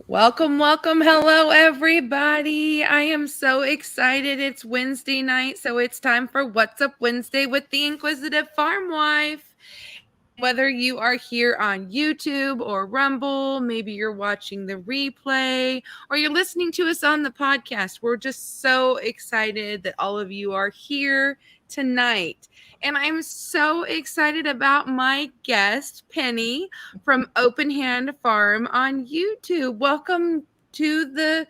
Welcome, welcome. Hello, everybody. I am so excited. It's Wednesday night, so it's time for What's Up Wednesday with the Inquisitive Farm Wife. And whether you are here on YouTube or Rumble, maybe you're watching the replay, or you're listening to us on the podcast, we're just so excited that all of you are here tonight. And I'm so excited about my guest, Penny from Open Hand Farm on YouTube. Welcome to the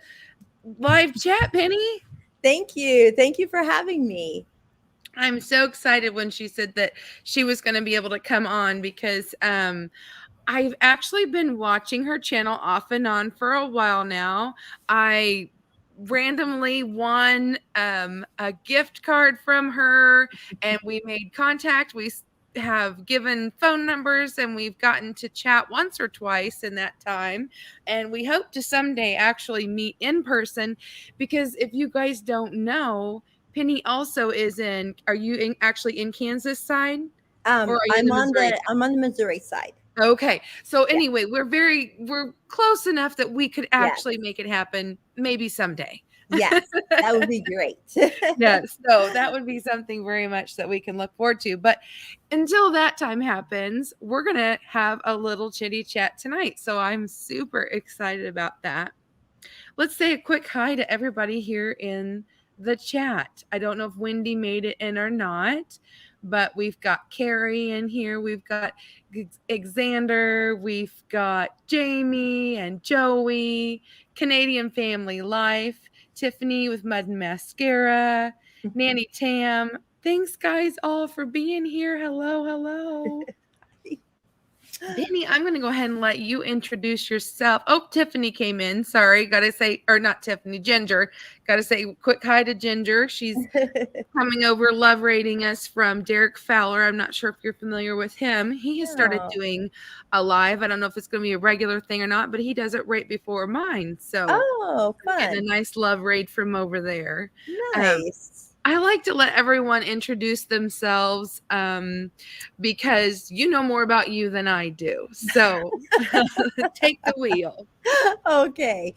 live chat, Penny. Thank you. Thank you for having me. I'm so excited when she said that she was going to be able to come on because I've actually been watching her channel off and on for a while now. I randomly won a gift card from her and we made contact. We have given phone numbers and we've gotten to chat once or twice in that time, and we hope to someday actually meet in person, because if you guys don't know, Penny also is in, are you actually in Kansas side, or are you in the Missouri side? I'm on the Missouri side. Okay. So Yeah. anyway, we're close enough that we could Yes. actually make it happen maybe someday. Yes. That would be great. Yes. So that would be something very much that we can look forward to. But until that time happens, we're going to have a little chitty chat tonight. So I'm super excited about that. Let's say a quick hi to everybody here in the chat. I don't know if Wendy made it in or not, but we've got Carrie in here. We've got Xander. We've got Jamie and Joey, Canadian Family Life, Tiffany with Mud and Mascara, Nanny Tam. Thanks, guys, all for being here. Hello, hello. Benny, I'm going to go ahead and let you introduce yourself. Oh, Tiffany came in. Sorry. Got to say, or not Tiffany, Ginger. Got to say quick hi to Ginger. She's coming over, love rating us from Derek Fowler. I'm not sure if you're familiar with him. He has started Oh. doing a live. I don't know if it's going to be a regular thing or not, but he does it right before mine. So Oh, I'm getting fun. a nice love raid from over there. Um, Nice. I like to let everyone introduce themselves because you know more about you than I do. So take the wheel. Okay.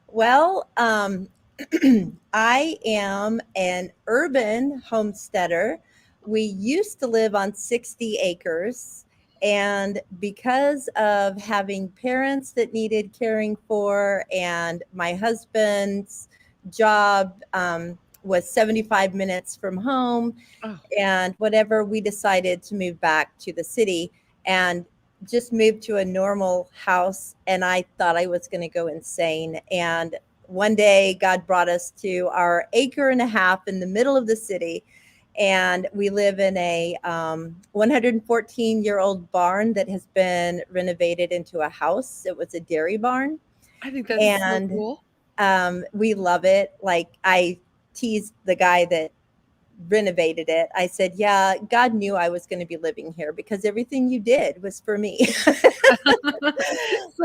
Well, I am an urban homesteader. We used to live on 60 acres. And because of having parents that needed caring for, and my husband's job was 75 minutes from home, Oh, and whatever, we decided to move back to the city and just moved to a normal house. And I thought I was going to go insane. And one day God brought us to our acre and a half in the middle of the city, and we live in a 114-year-old barn that has been renovated into a house. It was a dairy barn, I think that's so and cool. we love it. Like, I teased the guy that renovated it. I said, "Yeah, God knew I was going to be living here because everything you did was for me." So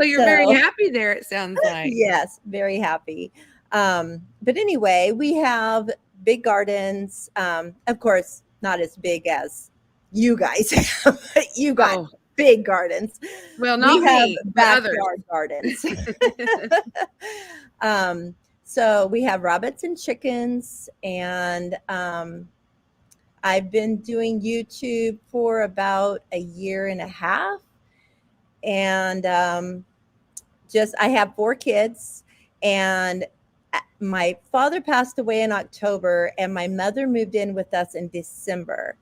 you're very So, happy there, it sounds like. yes, very happy. But anyway, we have big gardens. Of course, not as big as you guys have, but you got Oh, big gardens. well, We not have me, but others. backyard gardens. um, so we have rabbits and chickens, and I've been doing YouTube for about a year and a half, and just I have 4 kids, and my father passed away in October, and my mother moved in with us in December,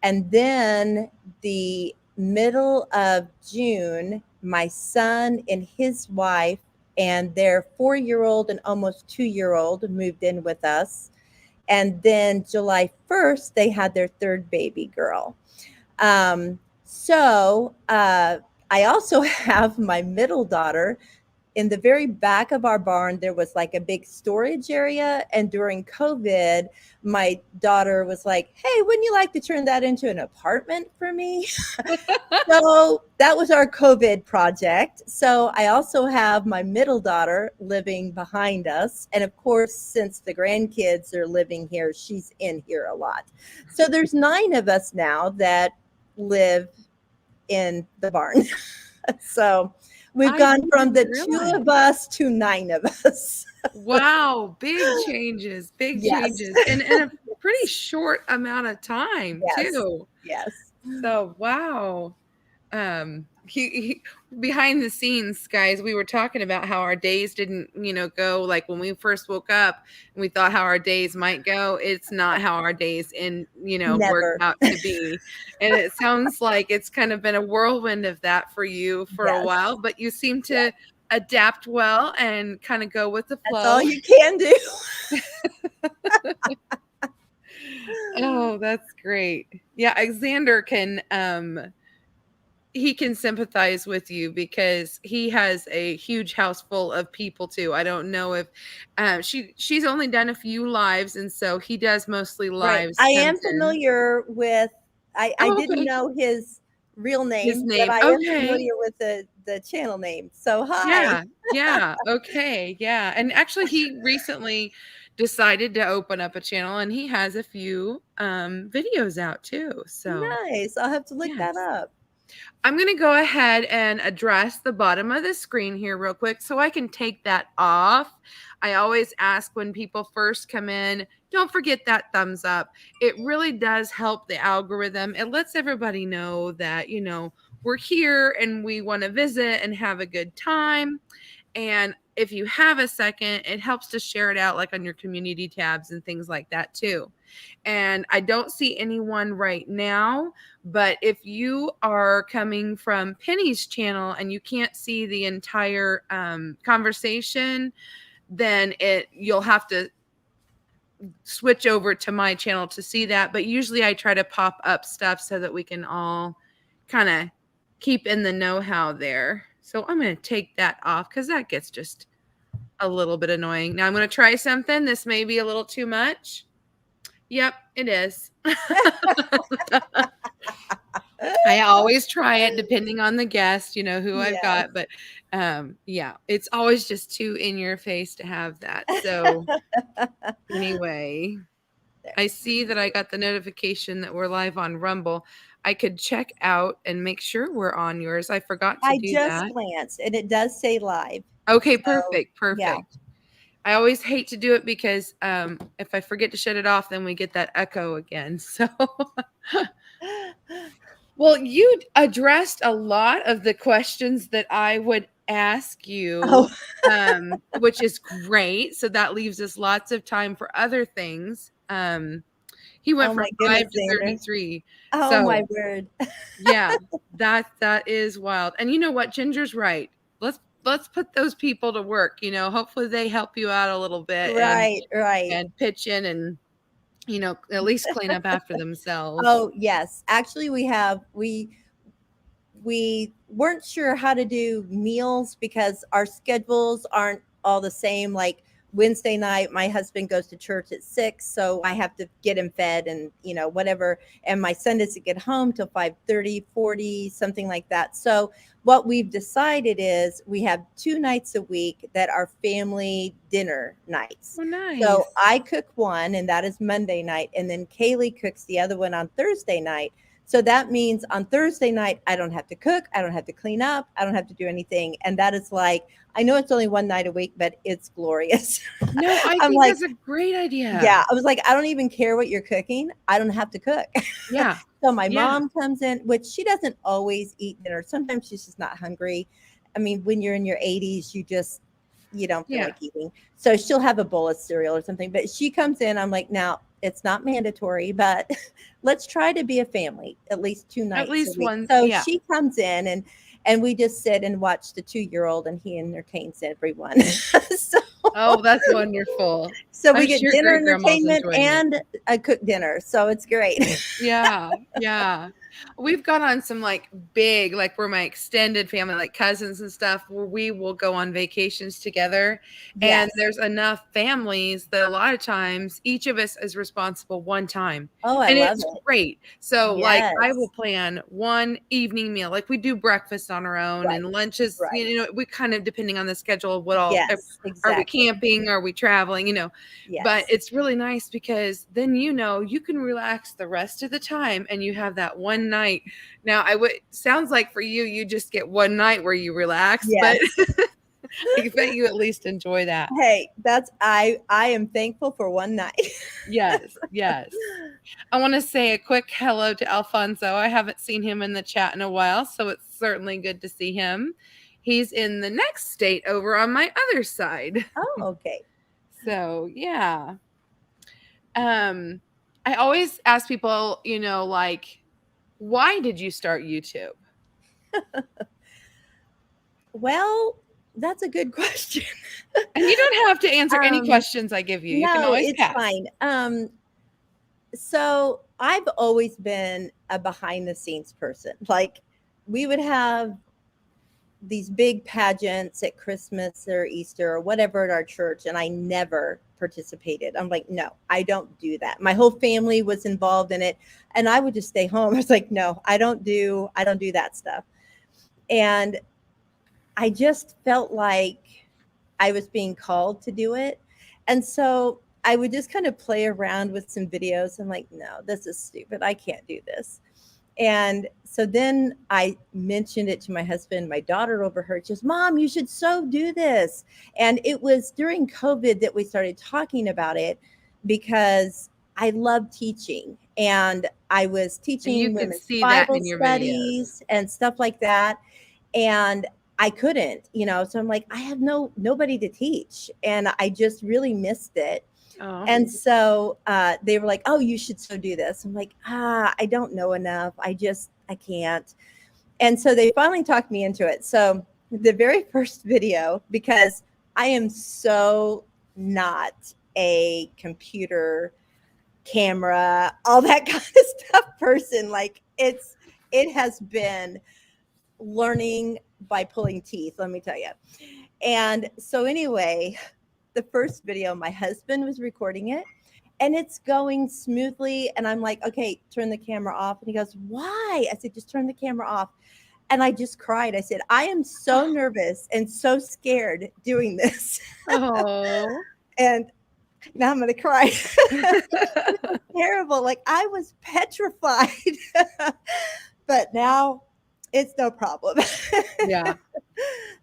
and then the middle of June, my son and his wife and their 4-year-old and almost 2-year-old moved in with us, and then July 1st, they had their third baby girl. So I also have my middle daughter. In the very back of our barn, there was like a big storage area. And during COVID, my daughter was like, "Hey, wouldn't you like to turn that into an apartment for me?" So that was our COVID project. So I also have my middle daughter living behind us. And of course, since the grandkids are living here, she's in here a lot. So there's 9 of us now that live in the barn. So We've I gone from didn't the 2 realize. of us to 9 of us. Wow, big changes, big Yes. changes, and in a pretty short amount of time Yes. too. Yes. So, wow. He behind the scenes, guys, we were talking about how our days didn't, go like when we first woke up and we thought how our days might go. It's not how our days worked Never. out to be. And it sounds like it's kind of been a whirlwind of that for you for a while, Yes. but you seem Yes. to adapt well and kind of go with the That's all flow. you can do. Oh, that's great. Yeah, Alexander can he can sympathize with you because he has a huge house full of people too. I don't know if she's only done a few lives, and so he does mostly Right. lives, I comes am in. familiar with I Oh, didn't okay. know his real His name, but name. I am Okay. familiar with the channel name. So, hi. Yeah. Yeah. Okay. Yeah. And actually he recently decided to open up a channel and he has a few videos out too. So, Nice. I'll have to look that yes. up. I'm going to go ahead and address the bottom of the screen here real quick so I can take that off. I always ask when people first come in, don't forget that thumbs up. It really does help the algorithm. It lets everybody know that, we're here and we want to visit and have a good time. And if you have a second, it helps to share it out like on your community tabs and things like that too. And I don't see anyone right now, but if you are coming from Penny's channel and you can't see the entire conversation, then you'll have to switch over to my channel to see that. But usually I try to pop up stuff so that we can all kind of keep in the know-how there. So I'm going to take that off because that gets just a little bit annoying. Now I'm going to try something. This may be a little too much. Yep, it is. I always try it depending on the guest, who I've Yes. got, but yeah, it's always just too in your face to have that. So anyway, There. I see that I got the notification that we're live on Rumble. I could check out and make sure we're on yours. I forgot to I do just that. glanced and it does say live. Okay, So, perfect, yeah. perfect. I always hate to do it because if I forget to shut it off, then we get that echo again. So well, you addressed a lot of the questions that I would ask you, Oh, which is great. So that leaves us lots of time for other things. He went oh from my 5 goodness, to Xander. 33. Oh my So, word. yeah, that is wild. And you know what? Ginger's right. Let's put those people to work, hopefully they help you out a little bit and Right, right. pitch in and at least clean up after themselves. Oh, yes. Actually, we weren't sure how to do meals because our schedules aren't all the same. Like Wednesday night, my husband goes to church at 6, so I have to get him fed and whatever. And my son doesn't get home till 5:30, 40, something like that. So what we've decided is we have 2 nights a week that are family dinner nights. Oh, So nice. I cook one, and that is Monday night, and then Kaylee cooks the other one on Thursday night. So that means on Thursday night, I don't have to cook. I don't have to clean up. I don't have to do anything. And that is like, I know it's only one night a week, but it's glorious. No, I I'm think like, that's a great idea. yeah, I was like, I don't even care what you're cooking. I don't have to cook. Yeah. So my Yeah. mom comes in, which she doesn't always eat dinner. Sometimes she's just not hungry. I mean, when you're in your 80s, you don't feel Yeah. like eating. So she'll have a bowl of cereal or something. But she comes in, I'm like, now it's not mandatory, but let's try to be a family at least 2 nights At a least week. one. So Yeah. she comes in and we just sit and watch the 2-year-old and he entertains everyone. so Oh, that's wonderful. so we I'm get sure dinner great grandma's entertainment enjoying it. and a cooked dinner. So it's great. Yeah, yeah. We've gone on some like big, like we're my extended family, like cousins and stuff, where we will go on vacations together. And Yes. there's enough families that a lot of times each of us is responsible one time. Oh, I And love it's it. great. So, like, I will Yes. plan one evening meal. Like, we do breakfast on our own Right. and lunches, Right. we kind of, depending on the schedule of what all Yes, are we camping? Are we traveling? But Yes. it's really nice because then you can relax the rest of the time and you have that one night. Now, sounds like for you, you just get one night where you relax, but Yes. I bet you at least enjoy that. Hey, I am thankful for one night. Yes, yes. I want to say a quick hello to Alfonso. I haven't seen him in the chat in a while, so it's certainly good to see him. He's in the next state over on my other side. Oh, okay. So, yeah. I always ask people, like, why did you start YouTube? Well, that's a good question. And you don't have to answer any Um, questions I give you. You can no, always it's pass. fine. So I've always been a behind the scenes person. Like we would have these big pageants at Christmas or Easter or whatever at our church, and I never participated. I'm like, no, I don't do that. My whole family was involved in it, and I would just stay home. I was like, no, I don't do that stuff. And I just felt like I was being called to do it. And so I would just kind of play around with some videos. I'm like, no, this is stupid. I can't do this. And so then I mentioned it to my husband. My daughter overheard. She goes, Mom, you should so do this. And it was during COVID that we started talking about it because I love teaching. And I was You teaching could women's see that Bible in your videos. studies and stuff like that. And I couldn't, so I'm like, I have nobody to teach. And I just really missed it. Oh, And so they were like, oh, you should so do this. I'm like, I don't know enough. I can't. And so they finally talked me into it. So the very first video, because I am so not a computer camera, all that kind of stuff person. Like it has been learning by pulling teeth, let me tell you. And so anyway, the first video, my husband was recording it and it's going smoothly. And I'm like, okay, turn the camera off. And he goes, why? I said, just turn the camera off. And I just cried. I said, I am so nervous and so scared doing this. oh. And now I'm going to cry. Terrible. Like I was petrified. But now it's no problem. Yeah.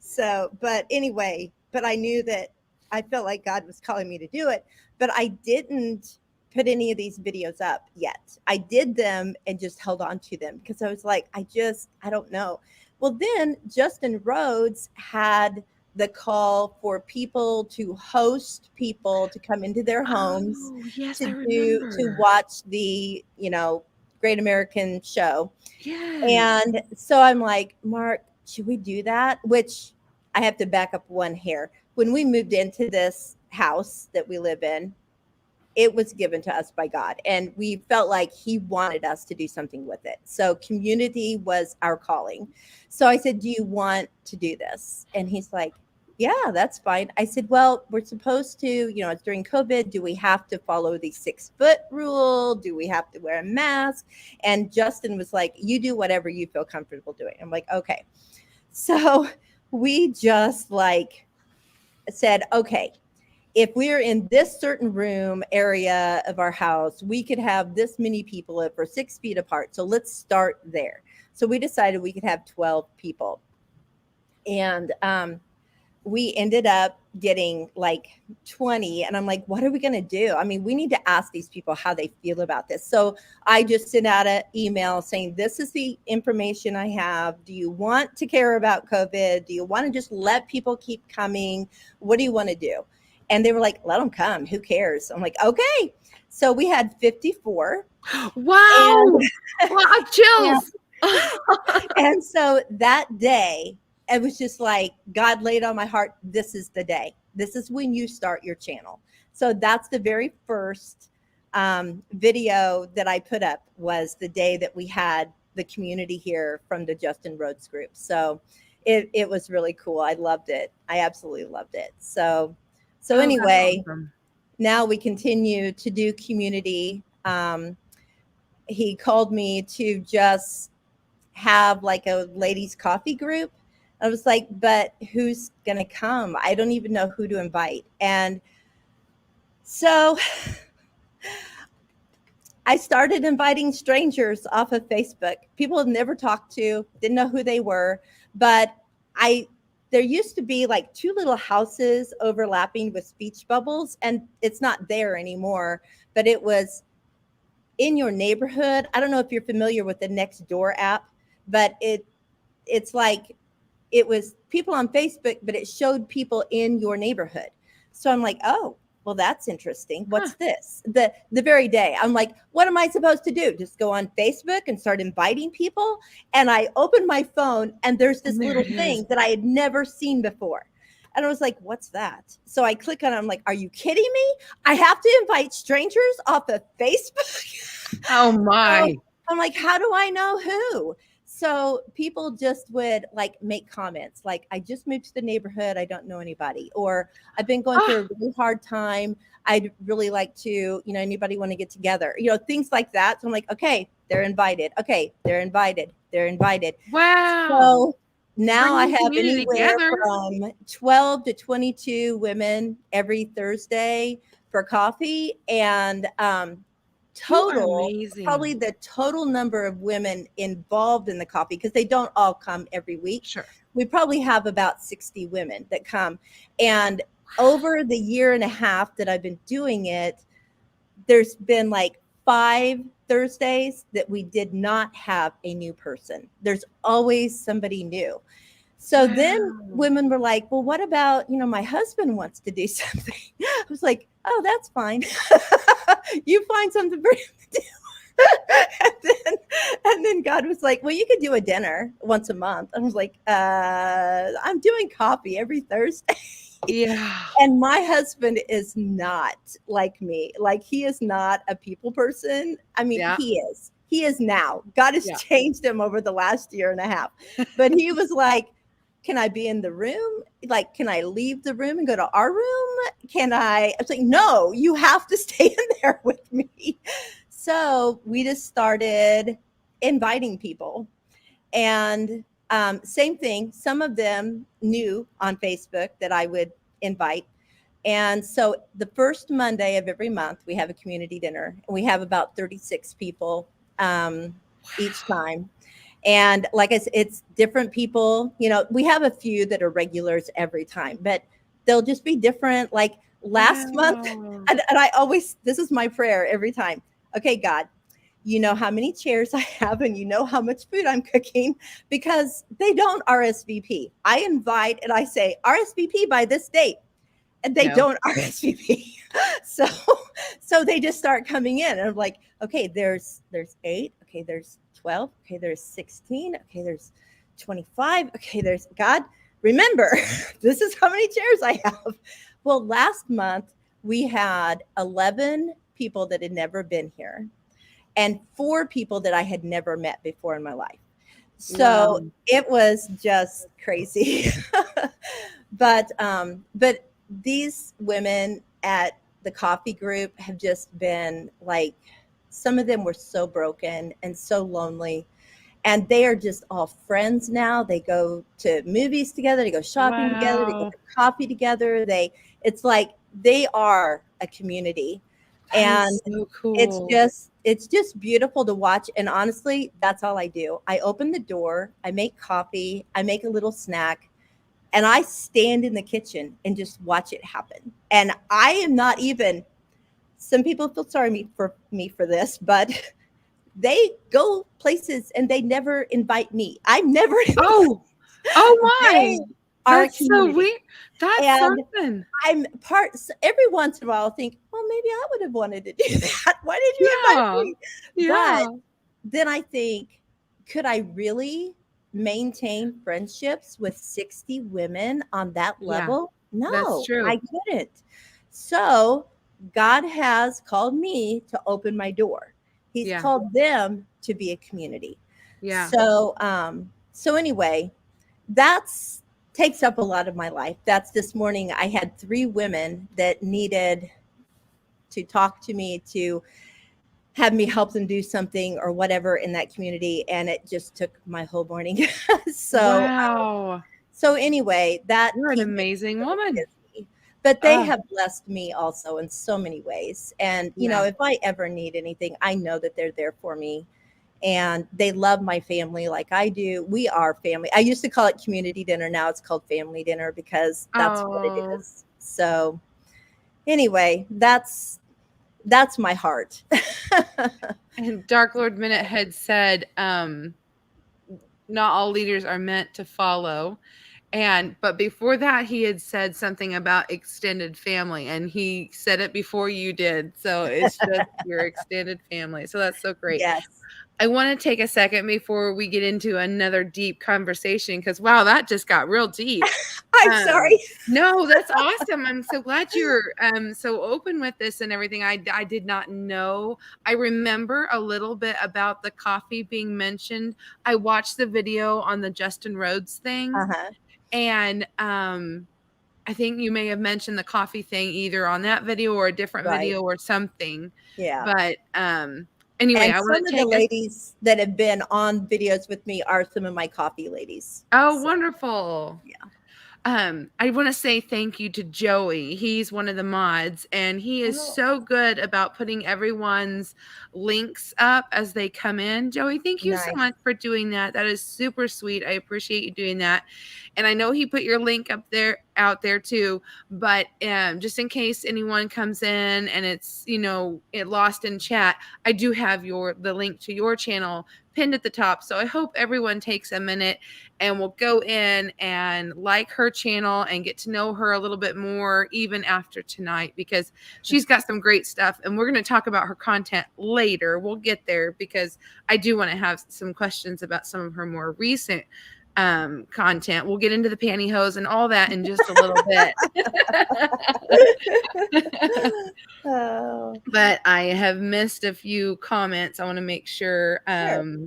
So, but anyway, but I knew that I felt like God was calling me to do it, but I didn't put any of these videos up yet. I did them and just held on to them because I was like, I don't know. Well, then Justin Rhodes had the call for people to host people to come into their homes Oh, yes, I to remember. watch the, Great American Show. Yes. And so I'm like, Mark, should we do that? Which I have to back up one hair. When we moved into this house that we live in, it was given to us by God. And we felt like He wanted us to do something with it. So community was our calling. So I said, do you want to do this? And he's like, yeah, that's fine. I said, well, we're supposed to, it's during COVID. Do we have to follow the 6-foot rule? Do we have to wear a mask? And Justin was like, you do whatever you feel comfortable doing. I'm like, okay. So we just like said, okay, if we're in this certain room area of our house, we could have this many people if we're 6 feet apart. So let's start there. So we decided we could have 12 people. And we ended up getting like 20. And I'm like, what are we going to do? I mean, we need to ask these people how they feel about this. So I just sent out an email saying, this is the information I have. Do you want to care about COVID? Do you want to just let people keep coming? What do you want to do? And they were like, let them come. Who cares? I'm like, okay. So we had 54. And, Wow. Wow, and, chills. and so that day, it was just like God laid on my heart, this is the day. This is when you start your channel. So that's the very first video that I put up, was the day that we had the community here from the Justin Rhodes group. So it was really cool. I loved it. I absolutely loved it. So Oh, that's anyway, awesome. now we continue to do community. He called me to just have like a ladies coffee group. I was like, but who's going to come? I don't even know who to invite. And so I started inviting strangers off of Facebook. People I've never talked to, didn't know who they were, but I there used to be like two little houses overlapping with speech bubbles, and it's not there anymore, but it was in your neighborhood. I don't know if you're familiar with the Nextdoor app, but it's like it was people on Facebook, but it showed people in your neighborhood. So I'm like, oh, well, that's interesting. Huh. What's this? The very day I'm like, what am I supposed to do? Just go on Facebook and start inviting people? And I opened my phone and there's And this there little it is. thing that I had never seen before. And I was like, what's that? So I click on it. I'm like, are you kidding me? I have to invite strangers off of Facebook? Oh So my. I'm like, how do I know who? So people just would like make comments like, I just moved to the neighborhood. I don't know anybody. Or I've been going through Ah, a really hard time. I'd really like to, anybody want to get together? Things like that. So I'm like, okay, they're invited. Okay, they're invited. They're invited. wow. So now I Bringing have community anywhere together. from 12 to 22 women every Thursday for coffee. And You are total, probably amazing. the total number of women involved in the coffee, because they don't all come every week. Sure. We probably have about 60 women that come. And over the year and a half that I've been doing it, there's been like 5 Thursdays that we did not have a new person. There's always somebody new. So then Wow. women were like, well, what about, my husband wants to do something. I was like, oh, that's fine. You find something for him to do. and then God was like, well, you could do a dinner once a month. I was like, I'm doing coffee every Thursday. Yeah. And my husband is not like me. Like, he is not a people person. I mean, Yeah. he is. He is now. God has Yeah. changed him over the last year and a half. But he was like, can I be in the room? Like, can I leave the room and go to our room? I was like, no, you have to stay in there with me. So we just started inviting people. And same thing, some of them knew on Facebook that I would invite. And so the first Monday of every month, we have a community dinner, and we have about 36 people each Wow. time. And like I said, it's different people. We have a few that are regulars every time, but they'll just be different. Like last month, Wow. and I always, this is my prayer every time. Okay, God, you know how many chairs I have, and you know how much food I'm cooking, because they don't RSVP. I invite and I say RSVP by this date, and they No. don't RSVP. So they just start coming in, and I'm like, okay, there's 8, okay, there's 12, okay, there's 16, okay, there's 25, okay, there's God. Remember, this is how many chairs I have. Well, last month we had 11 people that had never been here and 4 people that I had never met before in my life. So Wow. it was just crazy. But these women at the coffee group have just been like, some of them were so broken and so lonely, and they are just all friends now. They go to movies together, they go shopping together, they go Wow. for coffee together. It's like they are a community. That And is so it's cool. just it's just beautiful to watch. And honestly, that's all I do. I open the door, I make coffee, I make a little snack, and I stand in the kitchen and just watch it happen. And I am not even, some people feel sorry for this, but they go places and they never invite me. I'm never Oh. Oh my. they are a That's so community. weird. That's And something. I'm part, every once in a while I'll think, well, maybe I would have wanted to do that. Why did you invite Yeah. me? But Yeah. then I think, could I really maintain friendships with 60 women on that Yeah. level? That's No, true. I couldn't. So God has called me to open my door. He's Yeah. called them to be a community. Yeah. So anyway, that's takes up a lot of my life. That's this morning I had 3 women that needed to talk to me, to have me help them do something or whatever in that community, and it just took my whole morning. so Wow. So anyway, that You're an keeps me amazing really woman. busy. But they Oh, have blessed me also in so many ways. And, yeah. if I ever need anything, I know that they're there for me. And they love my family like I do. We are family. I used to call it community dinner. Now it's called family dinner because that's what it Oh, is. So anyway, that's my heart. and Dark Lord Minute had said, not all leaders are meant to follow. But before that, he had said something about extended family, and he said it before you did. So it's just your extended family. So that's so great. Yes. I want to take a second before we get into another deep conversation because wow, that just got real deep. I'm Um, sorry. no, that's awesome. I'm so glad you're so open with this and everything. I did not know. I remember a little bit about the coffee being mentioned. I watched the video on the Justin Rhodes thing, Uh-huh. and I think you may have mentioned the coffee thing either on that video or a different Right. video or something. Yeah. But anyway, And I want some to of the take us. ladies that have been on videos with me are some of my coffee ladies. Oh, So, wonderful. yeah. I want to say thank you to Joey. He's one of the mods, and he is Oh, so good about putting everyone's links up as they come in. Joey, thank you so nice. much for doing that. That is super sweet. I appreciate you doing that. And I know he put your link up there out there too, but just in case anyone comes in and it's, it lost in chat, I do have the link to your channel pinned at the top. So I hope everyone takes a minute and we'll go in and like her channel and get to know her a little bit more even after tonight because she's got some great stuff and we're going to talk about her content later. We'll get there because I do want to have some questions about some of her more recent content. We'll get into the pantyhose and all that in just a little bit. Oh, But I have missed a few comments. I want to make sure. sure.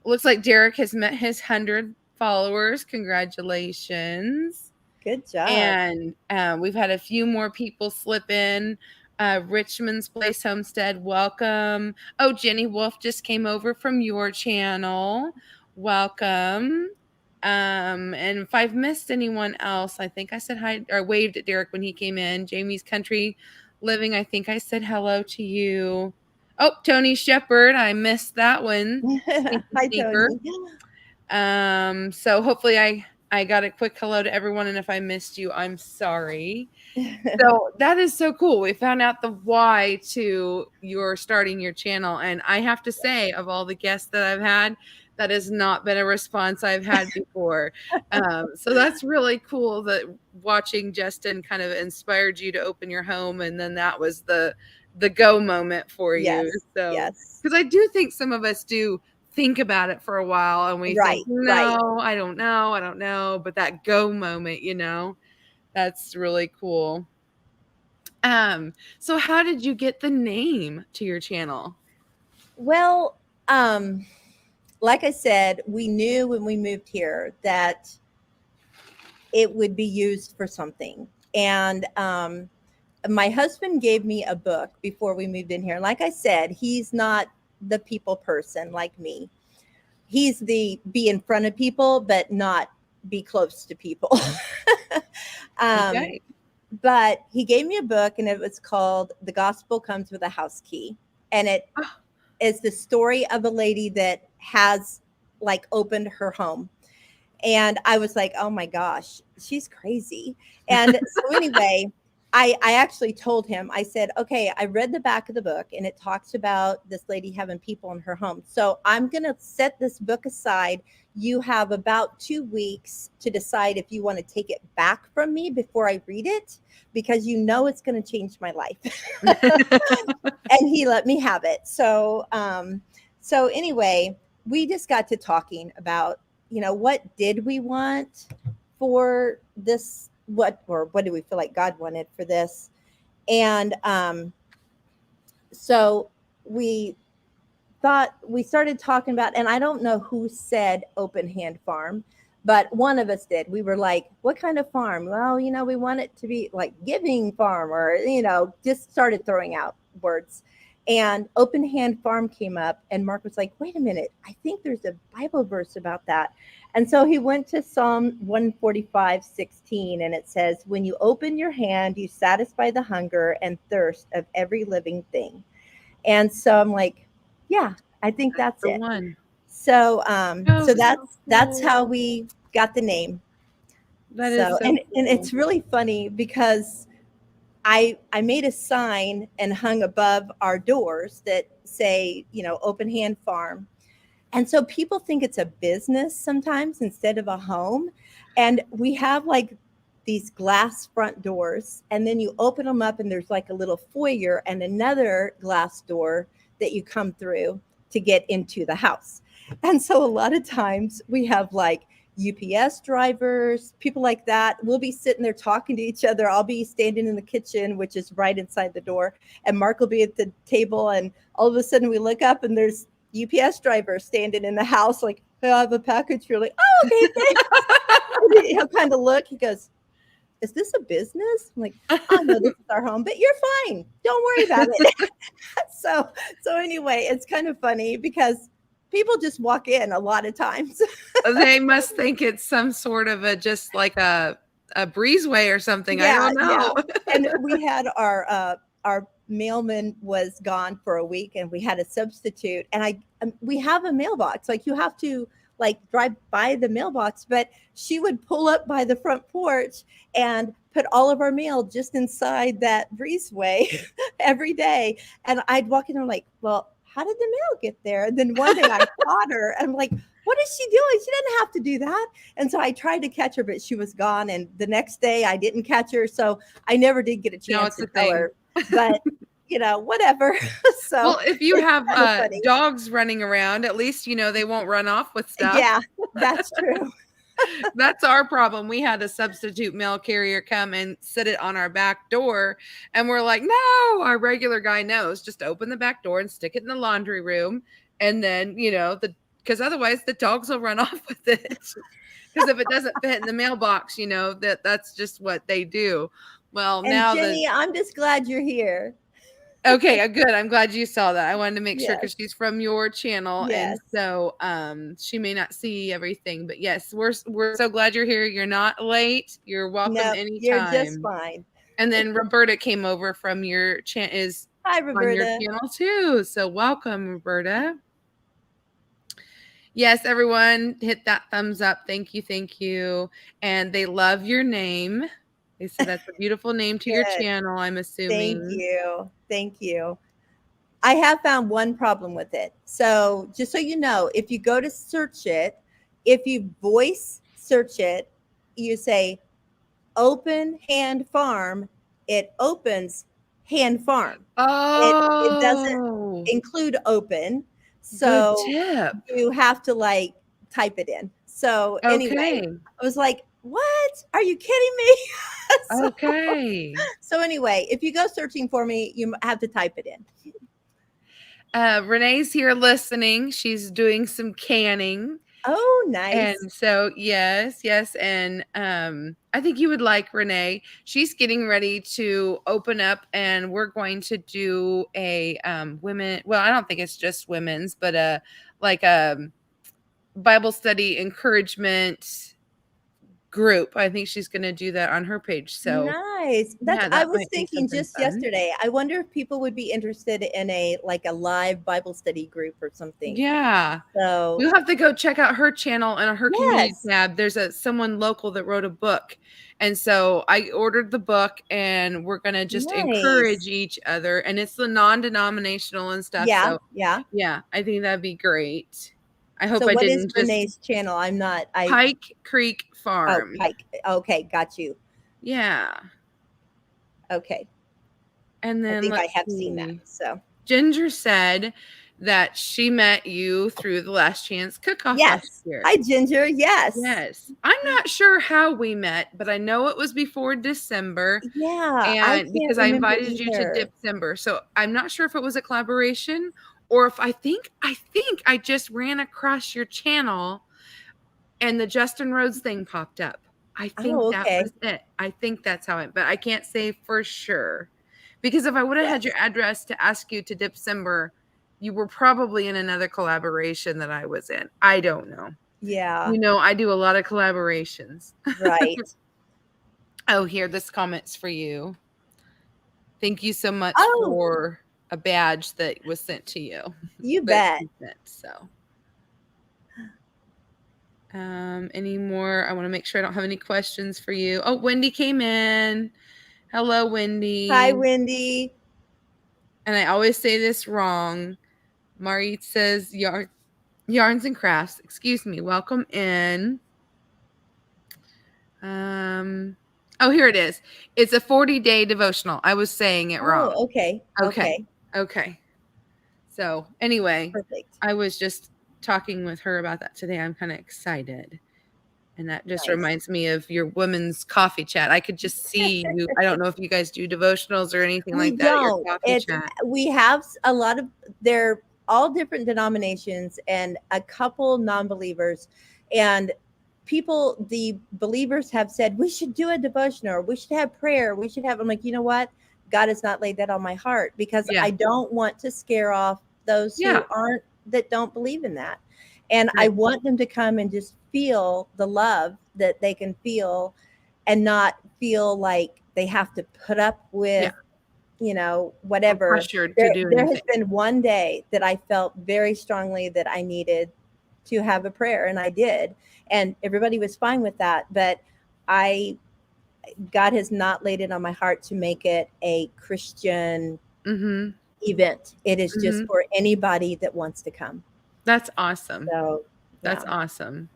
Looks like Derek has met his 100 followers. Congratulations. Good job. And we've had a few more people slip in. Richmond's Place Homestead, welcome. Oh, Jenny Wolf just came over from your channel. Welcome. And if I've missed anyone else, I think I said hi or waved at Derek when he came in. Jamie's Country Living, I think I said hello to you. Oh, Tony Shepard, I missed that one. Sneaky Hi, sneaker. Tony. So hopefully I got a quick hello to everyone, and if I missed you, I'm sorry. So that is so cool. We found out the why to your starting your channel, and I have to say, of all the guests that I've had, that has not been a response I've had before. So that's really cool that watching Justin kind of inspired you to open your home, and then that was the go moment for you. Yes. So Yes. because I do think some of us do think about it for a while and we think, Right. Right. no, I don't know. But that go moment, that's really cool. So how did you get the name to your channel? Well, um, like I said, we knew when we moved here that it would be used for something. And my husband gave me a book before we moved in here. Like I said, he's not the people person like me. He's the be in front of people, but not be close to people. um, Okay. but he gave me a book, and it was called "The Gospel Comes with a House Key," and it Oh, is the story of a lady that has like opened her home. And I was like, oh my gosh, she's crazy. And so anyway, I actually told him, I said, okay, I read the back of the book and it talks about this lady having people in her home. So I'm going to set this book aside. You have about 2 weeks to decide if you want to take it back from me before I read it, because it's going to change my life. And he let me have it. So anyway, we just got to talking about, what did we want for this? What do we feel like God wanted for this? And so we we started talking about, and I don't know who said open hand farm, but one of us did. We were like, what kind of farm? Well, we want it to be like giving farm, or, just started throwing out words. And Open Hand Farm came up, and Mark was like, wait a minute, I think there's a Bible verse about that. And so he went to Psalm 145:16, and it says, when you open your hand, you satisfy the hunger and thirst of every living thing. And so I'm like, yeah, I think that's The it. one. So Oh, so so that's how cool. we got the name. That is So so and cool. it's really funny because I made a sign and hung above our doors that say, Open Hand Farm. And so people think it's a business sometimes instead of a home. And we have like these glass front doors, and then you open them up, and there's like a little foyer and another glass door that you come through to get into the house. And so a lot of times we have like UPS drivers, people like that. We'll be sitting there talking to each other. I'll be standing in the kitchen, which is right inside the door, and Mark will be at the table. And all of a sudden we look up, and there's UPS driver standing in the house, like, hey, I have a package for you. Like, oh, okay, thanks. He'll kind of look. He goes, is this a business? I'm like, oh no, this is our home, but you're fine. Don't worry about it. so so anyway, it's kind of funny because people just walk in a lot of times. They must think it's some sort of a just like a breezeway or something. I Yeah, don't yeah. know. And we had our mailman was gone for a week, and we had a substitute. And we have a mailbox. Like, you have to like drive by the mailbox, but she would pull up by the front porch and put all of our mail just inside that breezeway every day. And I'd walk in and I'm like, well, how did the mail get there? And then one day I caught her, and I'm like, what is she doing? She didn't have to do that. And so I tried to catch her, but she was gone. And the next day I didn't catch her. So I never did get a No, chance it's to a tell thing. her. But, whatever. So Well, if you it's have kind of funny. dogs running around, at least they won't run off with stuff. Yeah, that's true. That's our problem. We had a substitute mail carrier come and sit it on our back door, and we're like, "No, our regular guy knows. Just open the back door and stick it in the laundry room, and then, because otherwise the dogs will run off with it. Because if it doesn't fit in the mailbox, that's just what they do." Well, And now Jenny, I'm just glad you're here. okay, good. I'm glad you saw that. I wanted to make sure Yes, because she's from your channel, and yes. so she may not see everything. But yes, we're so glad you're here. You're not late. You're welcome No, you're just anytime. fine. And then Roberta came over from your is Hi, on your Roberta. channel too. So welcome, Roberta. Yes, everyone, hit that thumbs up. Thank you, thank you. And they love your name. They said that's a beautiful name to your Good. channel, I'm Thank assuming. you. Thank you. I have found one problem with it. So, just so you know, if you go to search it, if you voice search it, you say open hand farm, it opens hand farm. It doesn't Oh, include open. good So tip. you have to like type it in. So anyway, Okay. I was like, what? Are you kidding me? so, Okay. so anyway, if you go searching for me, you have to type it in. Renee's here listening. She's doing some canning. Oh, And nice. so, yes, yes. And I think you would like Renee. She's getting ready to open up, and we're going to do a women. Well, I don't think it's just women's, but like a Bible study encouragement group. I think she's going to do that on her page. So, Nice. That's yeah, I that was might be thinking something just fun. yesterday. I wonder if people would be interested in a live Bible study group or something. Yeah. So, We'll have to go check out her channel and her community yes. tab. There's someone local that wrote a book. And so I ordered the book, and we're going to just encourage Nice. each other, and it's the non-denominational and stuff. Yeah, So, yeah. yeah, I think that'd be great. I hope So I what is didn't just Renee's channel? I'm not I Pike Creek Oh, Farm. Pike. Okay, got you. Yeah. Okay. And I then think I let's have seen that. see. So, Ginger said that she met you through the Last Chance Cook-Off last yes. year. Hi Ginger. Yes. Yes. I'm not sure how we met, but I know it was before December, Yeah, I and can't because I remember invited you to either. December. So I'm not sure if it was a collaboration or if I think I just ran across your channel and the Justin Rhodes thing popped up. I think Oh, that okay. was it. I think that's how but I can't say for sure Because if I would have had your Yes. address to ask you to December, you were probably in another collaboration that I was in. I don't know. Yeah. You know, I do a lot of collaborations. Right. Oh, here, this comment's for you. Thank you so much Oh, for a badge that was sent to you you that bet. she sent. So, any more? I want to make sure I don't have any questions for you. Oh, Wendy came in. Hello, Hi, Wendy. Wendy. And I always say this wrong. Marit says yarns and crafts. Excuse me. Welcome in. Oh, here it is. It's a 40-day devotional. I was saying it wrong. Oh, okay. Okay. Okay. Okay. So, anyway, Perfect. I was just talking with her about that today. I'm kind of excited. And that just Nice. reminds me of your women's coffee chat. I could just see you. I don't know if you guys do devotionals or anything We like that at your don't. coffee It's chat. we have a lot of they're all different denominations and a couple non-believers, and people the believers have said we should do a devotion or we should have prayer. We should have I'm like, "You know what? God has not laid that on my heart because Yeah. I don't want to scare off those Yeah. who aren't that don't believe in that. And I Right. want them to come and just feel the love that they can feel and not feel like they have to put up Yeah. with Or whatever. pressured to there do there has anything. been one day that I felt very strongly that I needed to have a prayer, and I did, and everybody was fine with that, but I God has not laid it on my heart to make it a Christian Mhm. event. It is just Mhm. for anybody that wants to come. That's awesome. So That's yeah, awesome.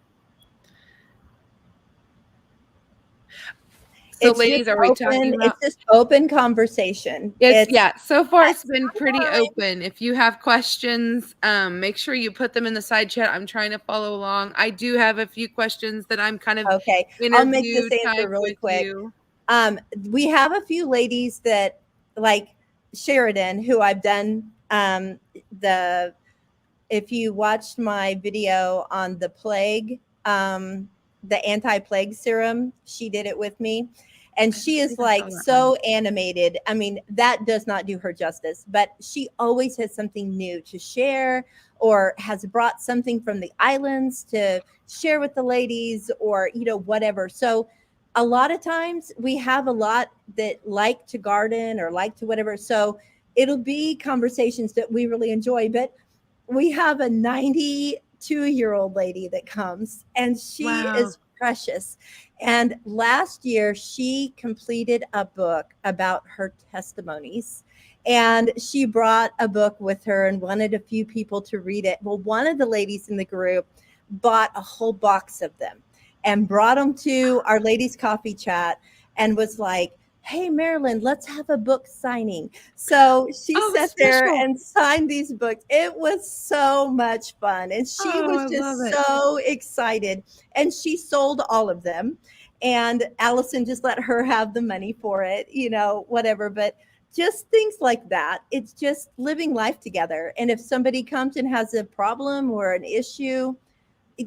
So, it's just ladies, are we talking about open conversation. it's It's yeah, so far it's yes, been pretty fine. open. If you have questions, make sure you put them in the side chat. I'm trying to follow along. I do have a few questions that I'm kind of Okay, I'll make interview this answer type really with quick. you. We have a few ladies that like Sheridan, who I've done the if you watched my video on the plague, the anti-plague serum, she did it with me. And I don't she is think I saw like that one. so animated. I mean, that does not do her justice, but she always has something new to share or has brought something from the islands to share with the ladies or, whatever. So a lot of times we have a lot that like to garden or like to whatever. So it'll be conversations that we really enjoy. But we have a 92-year-old lady that comes and she Wow. is precious. And last year she completed a book about her testimonies, and she brought a book with her and wanted a few people to read it. Well, one of the ladies in the group bought a whole box of them and brought them to our ladies coffee chat and was like, "Hey Marilyn, let's have a book signing." So she Oh, sat there special. and signed these books. It was so much fun. And she Oh, was I love just it. so excited. And she sold all of them. And Allison just let her have the money for it, whatever. But just things like that. It's just living life together. And if somebody comes and has a problem or an issue,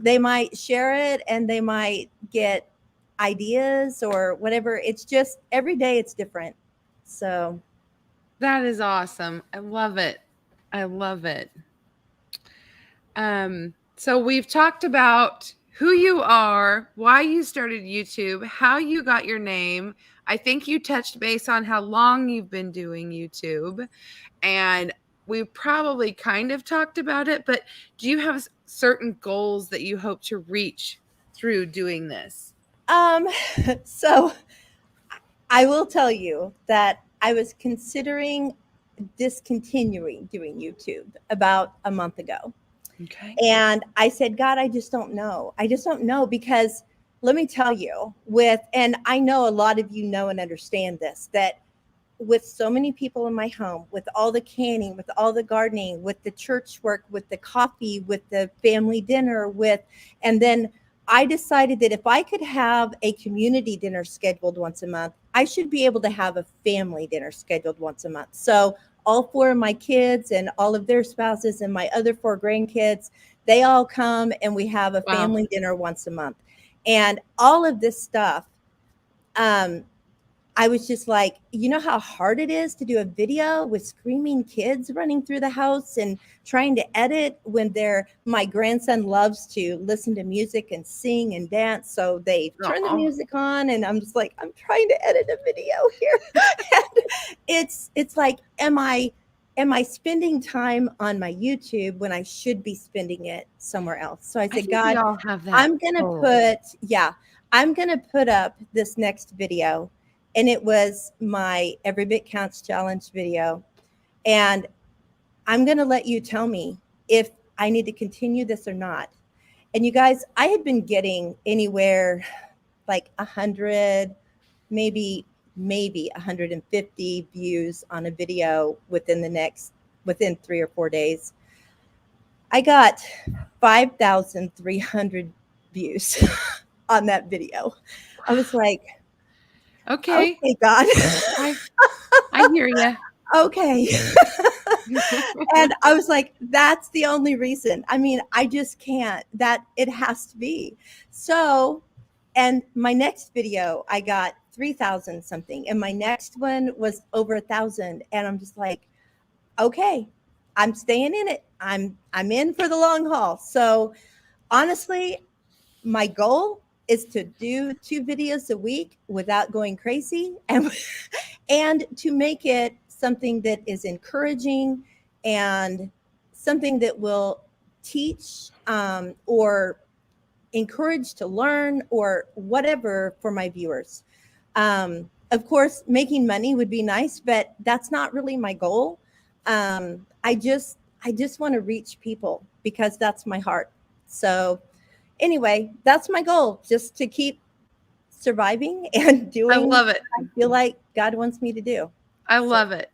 they might share it and they might get ideas or whatever. It's just every day it's different. So That is awesome. I love it. I love it. So we've talked about who you are, why you started YouTube, how you got your name. I think you touched base on how long you've been doing YouTube, and we probably kind of talked about it, but do you have certain goals that you hope to reach through doing this? Um, so I will tell you that I was considering discontinuing doing YouTube about a month ago. Okay. And I said, God, I just don't know. I just don't know because let me tell you, and I know a lot of you know and understand this, that with so many people in my home, with all the canning, with all the gardening, with the church work, with the coffee, with the family dinner, and then I decided that if I could have a community dinner scheduled once a month, I should be able to have a family dinner scheduled once a month. So all four of my kids and all of their spouses and my other four grandkids, they all come and we have a Wow. family dinner once a month. And all of this stuff, um, I was just like, you know how hard it is to do a video with screaming kids running through the house and trying to edit when my grandson loves to listen to music and sing and dance. So they turn the Oh, music on and I'm just like, I'm trying to edit a video here. And it's like, am I spending time on my YouTube when I should be spending it somewhere else? So I I said, think we God, all have that I'm gonna goal. put, yeah, I'm gonna put up this next video. And it was my Every Bit Counts challenge video. And I'm gonna let you tell me if I need to continue this or not. And you guys, I had been getting anywhere like 100, maybe 150 views on a video within 3 or 4 days. I got 5,300 views on that video. I was like, Okay. okay, God. I I hear you. Okay. And I was like, that's the only reason. I mean, I just can't. That it has to be. So, and my next video, I got 3,000 something, and my next one was over 1,000. And I'm just like, okay, I'm staying in it. I'm in for the long haul. So honestly, my goal is to do 2 videos a week without going crazy, and to make it something that is encouraging and something that will teach, or encourage to learn or whatever for my viewers. Of course, making money would be nice, but that's not really my goal. I just want to reach people because that's my heart. So anyway, that's my goal, just to keep surviving and I doing love it. what I feel like God wants me to do. I So, love it.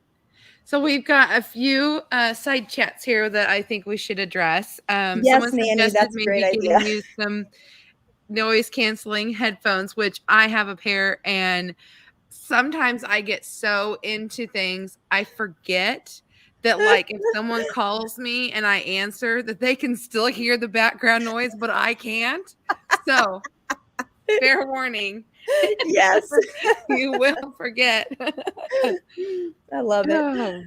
So we've got a few side chats here that I think we should address. Someone yes, Manny, suggested that's a great maybe idea. getting you some noise canceling headphones, which I have a pair, and sometimes I get so into things I forget that, like, if someone calls me and I answer, that they can still hear the background noise, but I can't. So fair warning, Yes. you will forget. I love it. Oh.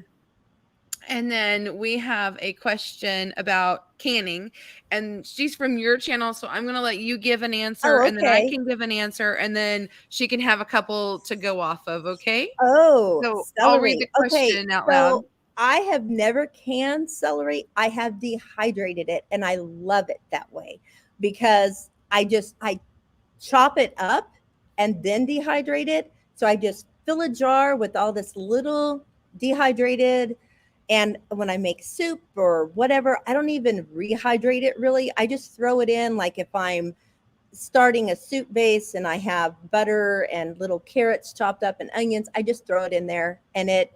And then we have a question about canning, and she's from your channel, so I'm gonna let you give an answer, Oh, and then I okay. can give an answer, and then she can have a couple to go off of, okay? Oh, So I'll read celery. the Okay, question out loud. so I have never canned celery. I have dehydrated it, and I love it that way because I chop it up and then dehydrate it. So I just fill a jar with all this little dehydrated, and when I make soup or whatever, I don't even rehydrate it really. I just throw it in, like if I'm starting a soup base and I have butter and little carrots chopped up and onions, I just throw it in there and it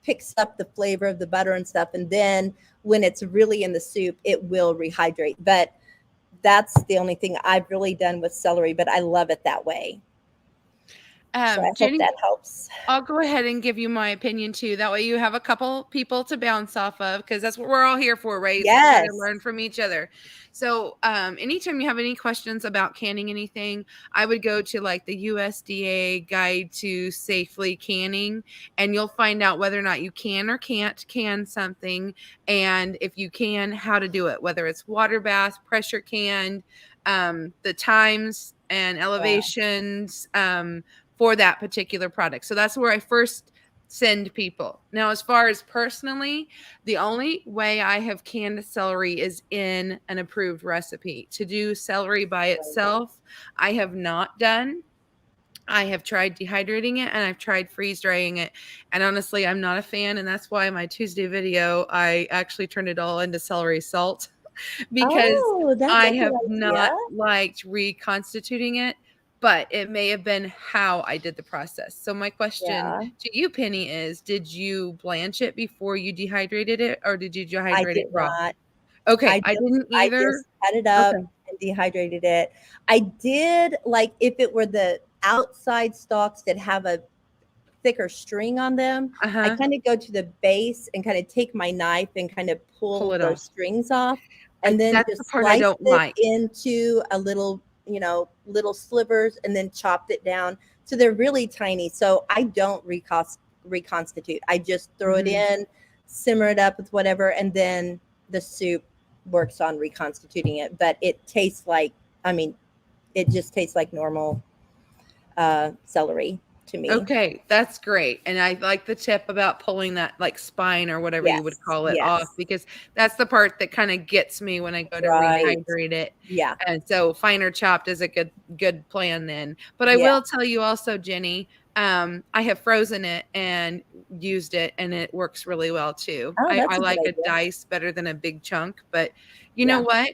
picks up the flavor of the butter and stuff. And then when it's really in the soup, it will rehydrate. But that's the only thing I've really done with celery, but I love it that way. So I hope Jenny, that helps. I'll go ahead and give you my opinion too. That way you have a couple people to bounce off of, because that's what we're all here for, right? Is to try to Yes. learn from each other. So anytime you have any questions about canning anything, I would go to like the USDA guide to safely canning, and you'll find out whether or not you can or can't can something, and if you can, how to do it, whether it's water bath, pressure canned, the times and Yeah. elevations, for that particular product. So that's where I first send people. Now, as far as personally, the only way I have canned celery is in an approved recipe. To do celery by itself, I have not done. I have tried dehydrating it and I've tried freeze drying it. And honestly, I'm not a fan. And that's why my Tuesday video, I actually turned it all into celery salt because Oh, that's I a good have idea. not liked reconstituting it, but it may have been how I did the process. So my question Yeah. to you, Penny, is did you blanch it before you dehydrated it or did you I dehydrate it did raw? not. Okay, I I just didn't I either. just cut it up Okay. and dehydrated it. I did, like, if it were the outside stalks that have a thicker string on them, I Uh-huh. kind of go to the base and kind of take my knife and kind of Pull pull it those off. strings off, and then That's the just part I sliced don't it like. into a little, little slivers and then chopped it down. So they're really tiny. So I don't reconstitute. I just throw it Mhm. in, simmer it up with whatever, and then the soup works on reconstituting it. But it tastes like, I mean, it just tastes like normal celery to me. Okay, that's great. And I like the tip about pulling that like spine or whatever you would Yes, call it off, yes, because that's the part that kind of gets me when I go to right. rehydrate it. Yeah, And so finer chopped is a good plan then. But I yeah. will tell you also, Jenny, I have frozen it and used it and it works really well too. Oh, I that's a good like a idea. dice better than a big chunk, but you know Yeah. what?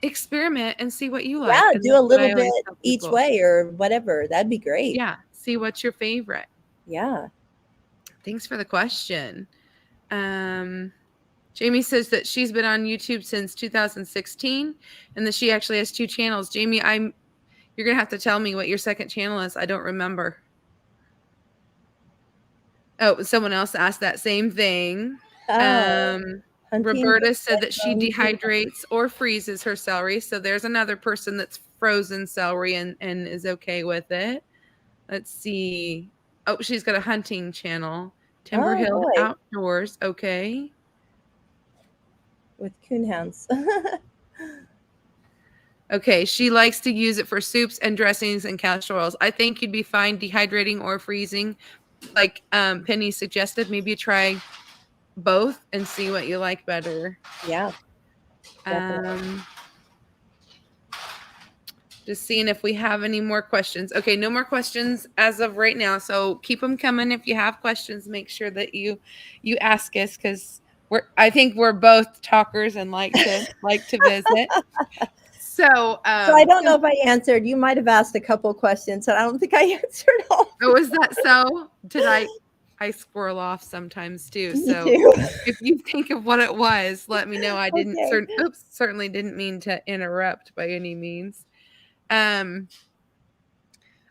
Experiment and see what you like. Yeah, And do that's a what little I always bit tell each people. way or whatever. That'd be great. Yeah, see what's your favorite. Yeah. Thanks for the question. Um, Jamie says that she's been on YouTube since 2016 and that she actually has two channels. Jamie, you're gonna have to tell me what your second channel is. I don't remember. Oh, someone else asked that same thing. Oh, Um, hunting with Roberta said that she headphones and dehydrates or freezes her celery. So there's another person that's frozen celery and is okay with it. Let's see. Oh, she's got a hunting channel. Timber oh Hill boy, Outdoors. Okay. with coonhounds. Okay, she likes to use it for soups and dressings and casseroles. I think you'd be fine dehydrating or freezing. Like Penny suggested, maybe try both and see what you like better. Yeah, definitely. Um, just seeing if we have any more questions. Okay, no more questions as of right now. So keep them coming. If you have questions, make sure that you ask us because I think we're both talkers and like to visit. So So I don't know if I answered. You might have asked a couple questions, and I don't think I answered all. oh, is that so? Did I squirrel off sometimes too. Me So too. if you think of what it was, let me know. I didn't Okay. certainly didn't mean to interrupt by any means. Um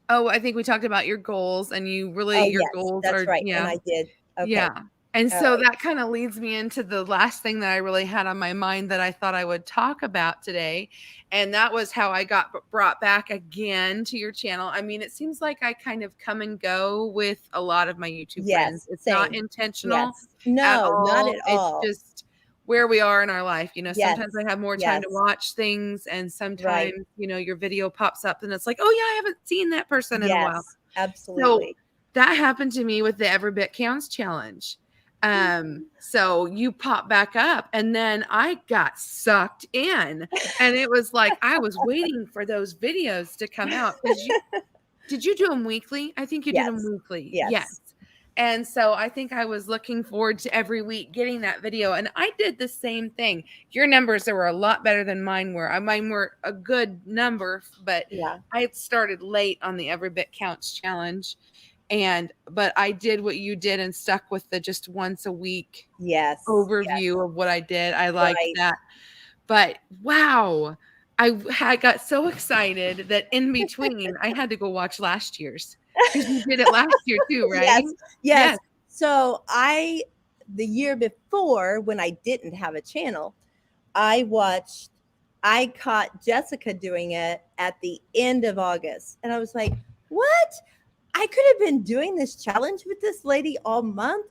oh, I think we talked about your goals and Oh your yes, goals that's are right. And yeah. I did. Okay. Yeah. And All so right. that kind of leads me into the last thing that I really had on my mind that I thought I would talk about today. And that was how I got brought back again to your channel. I mean, it seems like I kind of come and go with a lot of my YouTube friends. Yes. It's not Same. intentional Yes. at No, not all. at It's all. just where we are in our life. Sometimes Yes. I have more time to Yes. watch things, and Right. sometimes, your video pops up and it's like, oh, yeah, I haven't seen that person in a while. Yes. So Absolutely. that happened to me with the Every Bit Counts challenge. So you pop back up and then I got sucked in and it was like I was waiting for those videos to come out because did you do them weekly? I think you did them Yes. weekly. Yes. Yes. And so I think I was looking forward to every week getting that video. And I did the same thing. Your numbers were a lot better than mine were. Mine were a good number, but Yeah. I started late on the Every Bit Counts challenge. But I did what you did and stuck with the just once a week Yes. Yes. overview of what I did. I liked Right. that. But wow, I got so excited that in between I had to go watch last year's because you did it last year too, right? Yes. Yes. Yes. So the year before, when I didn't have a channel, I watched, I caught Jessica doing it at the end of August. And I was like, what? I could have been doing this challenge with this lady all month.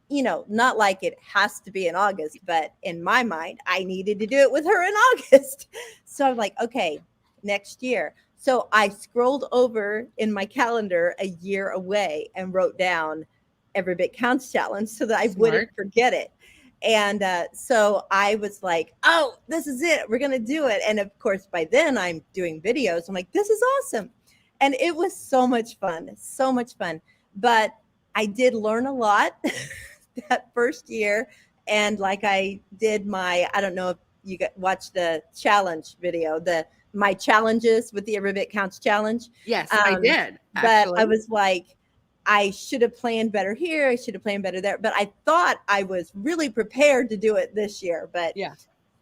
Not like it has to be in August, but in my mind, I needed to do it with her in August. So I'm like, okay, next year. So I scrolled over in my calendar a year away and wrote down Every Bit Counts challenge so that I wouldn't Smart. forget it. And so I was like, oh, this is it. We're going to do it. And of course, by then I'm doing videos. I'm like, this is awesome. And it was so much fun, so much fun. But I did learn a lot that first year. And like I did I don't know if you watched the challenge video, my challenges with the Every Bit Counts challenge. Yes, I did But I actually. was like, I should have planned better here. I should have planned better there. But I thought I was really prepared to do it this year, but Yeah.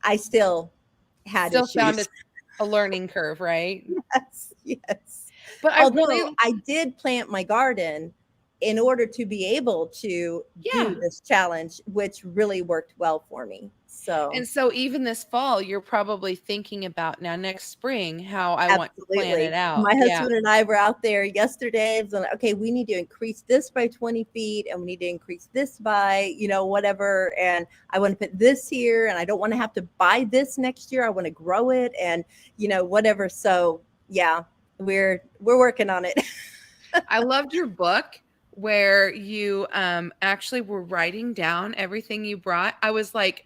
I still had Still found issues. a learning curve, right? Yes, yes. But I Although really I did plant my garden in order to be able to do Yeah. this challenge, which really worked well for me. So And so even this fall, you're probably thinking about now next spring how I want to plan it absolutely. out. My Yeah. husband and I were out there yesterday. It was like, okay, we need to increase this by 20 feet and we need to increase this by, whatever. And I want to put this here and I don't want to have to buy this next year. I want to grow it and, whatever. So yeah, we're working on it. I loved your book where you actually were writing down everything you brought. I was like,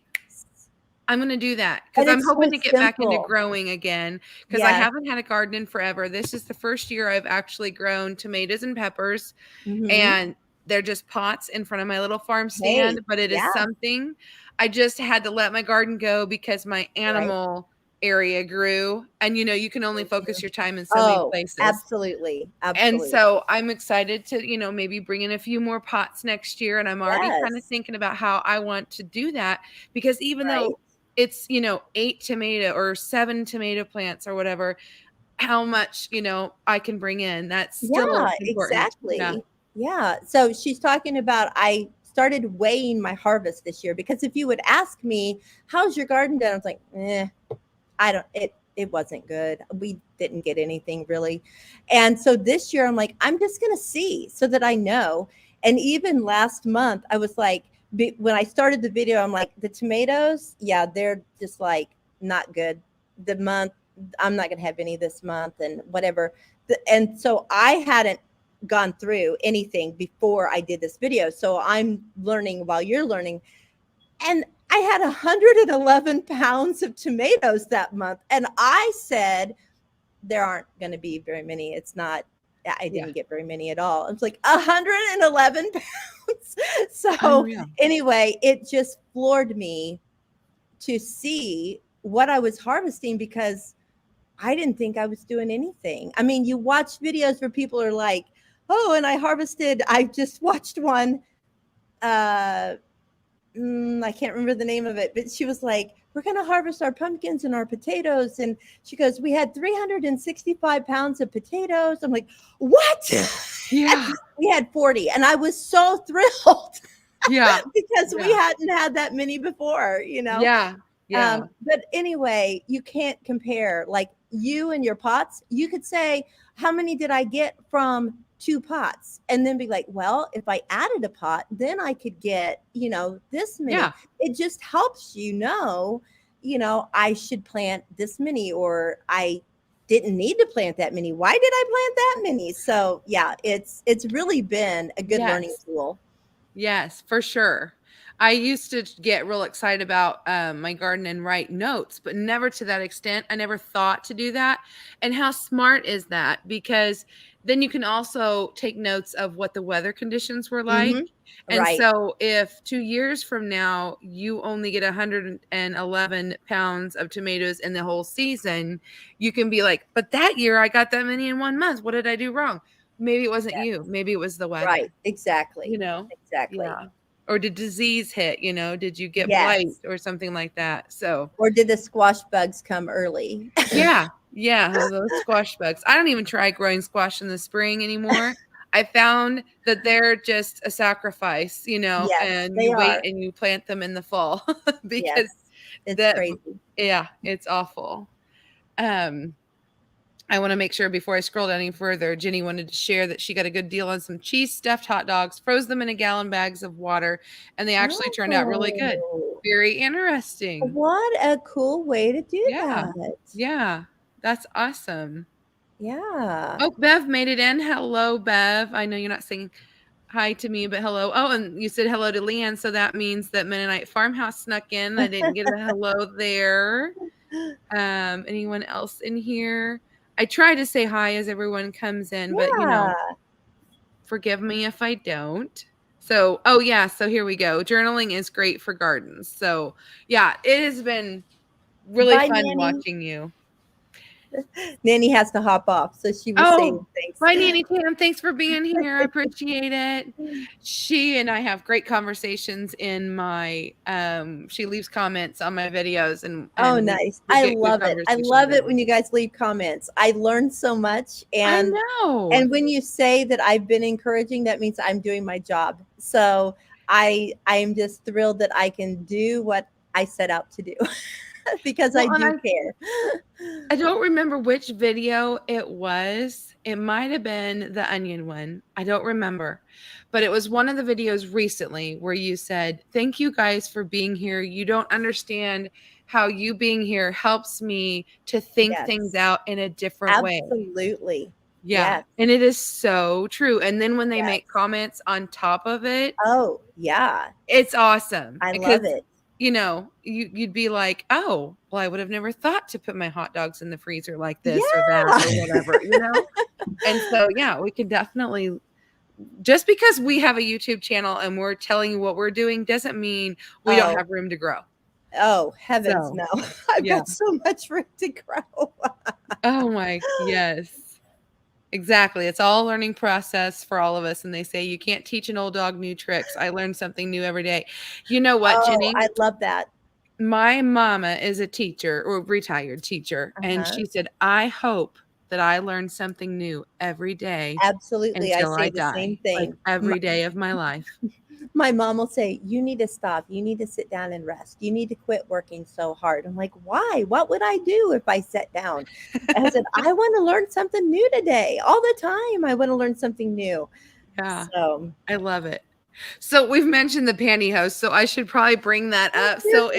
I'm gonna do that because And I'm it's so hoping to get back into simple. growing again because I Yes. haven't had a garden in forever. This is the first year I've actually grown tomatoes and peppers, Hmm. and they're just pots in front of my little farm Hey, stand, but it is yeah, something. I just had to let my garden go because my right. animal area grew, and, you can only focus your time in so many Oh, places. absolutely. And Absolutely. so I'm excited to, maybe bring in a few more pots next year. And I'm already kind of Yes. thinking about how I want to do that because even Right. though it's, 8 tomato or 7 tomato plants or whatever, how much, I can bring in. That's still Yeah, important. Yeah. exactly. Yeah. So she's talking about I started weighing my harvest this year because if you would ask me, how's your garden done? I was like, I don't it wasn't good. We didn't get anything really. And so this year I'm like, I'm just gonna see so that I know. And even last month, I was like, when I started the video, I'm like, the tomatoes, yeah, they're just like not good. The month, I'm not gonna have any this month and whatever. And so I hadn't gone through anything before I did this video. So I'm learning while you're learning and I had 111 pounds of tomatoes that month. And I said, there aren't going to be very many. It's not, I Yeah. didn't get very many at all. It's like 111 pounds. So, Unreal. anyway, it just floored me to see what I was harvesting because I didn't think I was doing anything. I mean, you watch videos where people are like, oh, and I just watched one. Uh, I can't remember the name of it, but she was like, we're going to harvest our pumpkins and our potatoes. And she goes, we had 365 pounds of potatoes. I'm like, what? Yeah. We had 40. And I was so thrilled Yeah. because we Yeah. hadn't had that many before, Yeah. Yeah. But anyway, you can't compare. Like you and your pots, you could say, how many did I get from two pots? And then be like, well, if I added a pot, then I could get, this many. Yeah. It just helps I should plant this many or I didn't need to plant that many. Why did I plant that many? So yeah, it's really been a good learning Yes. tool. Yes, for sure. I used to get real excited about my garden and write notes, but never to that extent. I never thought to do that. And how smart is that? Because then you can also take notes of what the weather conditions were like. Hmm. And Right. so if 2 years from now you only get 111 pounds of tomatoes in the whole season, you can be like, but that year I got that many in 1 month. What did I do wrong? Maybe it wasn't Yes. you. Maybe it was the Right. weather. You Exactly. know? Exactly. Yeah. Or did disease hit, did you get blight Yes. or something like that? So, Or did the squash bugs come early? yeah, yeah, those squash bugs. I don't even try growing squash in the spring anymore. I found that they're just a sacrifice, Yes, and they you wait are. and you plant them in the fall because Yes. It's that crazy. yeah, it's awful. Um I want to make sure before I scroll down any further, Jenny wanted to share that she got a good deal on some cheese stuffed hot dogs, froze them in a gallon bags of water, and they actually turned out really good. Oh, Very interesting. what a cool way to do Yeah. that. Yeah. That's awesome. Yeah. Oh, Bev made it in. Hello, Bev. I know you're not saying hi to me, but hello. Oh, and you said hello to Leanne, so that means that Mennonite Farmhouse snuck in. I didn't get a hello there. Anyone else in here? I try to say hi as everyone comes in, but Yeah. forgive me if I don't. So, oh yeah, so here we go. Journaling is great for gardens. So, yeah, it has been really Bye, fun Nanny. watching you. Nanny has to hop off, so she was saying Oh, thanks. bye, Nanny Tam. Thanks for being here. I appreciate it. She and I have great conversations in my she leaves comments on my videos Oh, and nice. we I get good love it. I conversation love it going. when you guys leave comments. I learn so much, I and know. when you say that I've been encouraging, that means I'm doing my job. So I'm just thrilled that I can do what I set out to do because I Well, and do I care. I don't remember which video it was. It might have been the onion one. I don't remember. But it was one of the videos recently where you said, "Thank you guys for being here. You don't understand how you being here helps me to think things Yes. out in a different way." Absolutely. Yeah, Yes. and it is so true. And then when they make Yes. comments on top of it, Oh, yeah. it's awesome I because, love it. you'd be like, "Oh, well, I would have never thought to put my hot dogs in the freezer like this or that Yeah. or whatever," you know? And so, yeah, we could definitely just because we have a YouTube channel and we're telling you what we're doing doesn't mean we don't Oh, have room to grow. oh, heavens So, no. I've yeah. got so much room to grow. Oh my yes. Exactly. It's all a learning process for all of us, and they say you can't teach an old dog new tricks. I learn something new every day. You know what, Oh, Jenny? I love that. My mama is a teacher or retired teacher, and Uh-huh. she said, "I hope that I learn something new every day Absolutely. I until I say the same die, like, thing. every day of my life." My mom will say, "You need to stop. You need to sit down and rest. You need to quit working so hard." I'm like, "Why? What would I do if I sat down?" I said, "I want to learn something new today. All the time, I want to learn something new." Yeah, So, I love it. So we've mentioned the pantyhose, so I should probably bring that up. So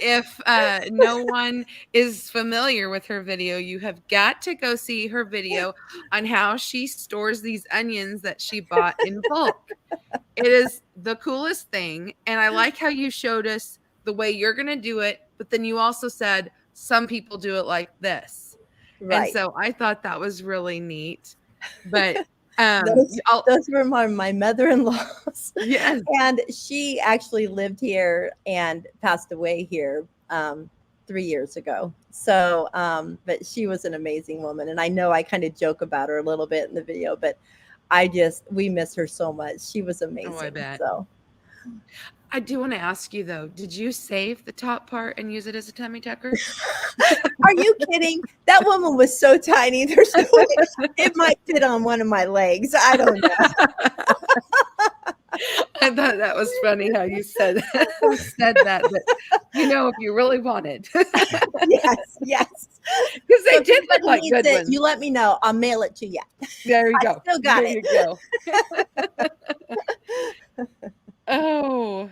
if no one is familiar with her video, you have got to go see her video on how she stores these onions that she bought in bulk. It is the coolest thing, and I like how you showed us the way you're gonna do it, but then you also said some people do it like this. And right. so I thought that was really neat. But, Those I'll those were my mother-in-laws, yes. and she actually lived here and passed away here, 3 years ago. So, but she was an amazing woman, and I know I kinda joke about her a little bit in the video, but we miss her so much. She was Oh, I amazing, bet. so I do wanna ask you though, did you save the top part and use it as a tummy tucker? Are you kidding? That woman was so tiny, there's no way it might fit on one of my legs, I don't know. I thought that was funny how you said said that, but, if you really wanted. Yes, yes. 'Cause So they if did look anybody like needs good it, ones. you let me know, I'll mail it to you. There you I go. still got There it. you go. Oh.